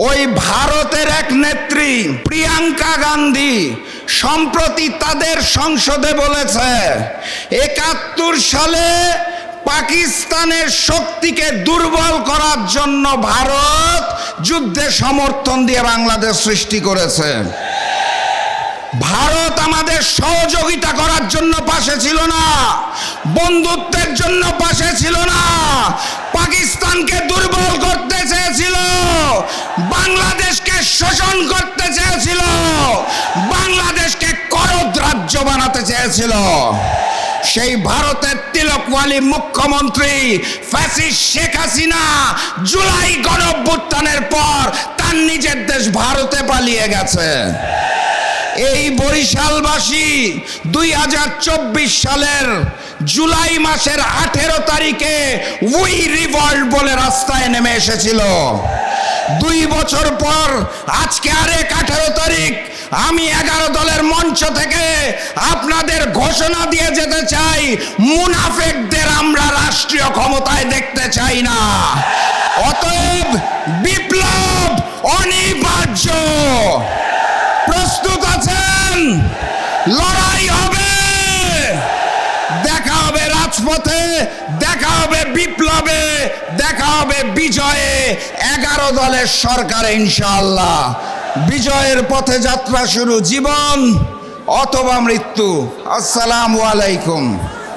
ওই ভারতের এক নেত্রী প্রিয়াঙ্কা গান্ধী সম্প্রতি তাদের সংসদে বলেছে ৭১ সালে পাকিস্তানের শক্তিকে দুর্বল করার জন্য ভারত যুদ্ধে সমর্থন দিয়ে বাংলাদেশ সৃষ্টি করেছে। ভারত আমাদের সহযোগিতা করার জন্য পাশে ছিল না, বন্ধুত্বের জন্য পাশে ছিল না, পাকিস্তানকে দুর্বল করতে চেয়েছিল, বাংলাদেশকে শোষণ করতে চেয়েছিল, বাংলাদেশকে করদ রাজ্য বানাতে চেয়েছিল। সেই ভারতের তিলকওয়ালী মুখ্যমন্ত্রী ফ্যাসিস্ট শেখ হাসিনা জুলাই গণঅভ্যুত্থানের পর তার নিজের দেশ ভারতে পালিয়ে গেছে। এই বরিশালবাসী ২০২৪ সালের জুলাই মাসের ১৮ তারিখে উই রিভল্ট বলে রাস্তায় নেমে এসেছিল। ২ বছর পর আজকে আরেক ১৮ তারিখ আমি ১১ দলের মঞ্চ থেকে আপনাদের ঘোষণা দিয়ে যেতে চাই, মুনাফেকদের আমরা রাষ্ট্রীয় ক্ষমতায় দেখতে চাই না। অতএব বিপ্লব অনিবার্য। প্রস্তুত আছেন? লড়াই হবে, দেখা হবে রাজপথে, দেখা হবে বিপ্লবে, দেখা হবে বিজয়ে। ১১ দলের সরকারে ইনশাআল্লাহ বিজয়ের পথে যাত্রা শুরু, জীবন অথবা মৃত্যু। আসসালামু আলাইকুম।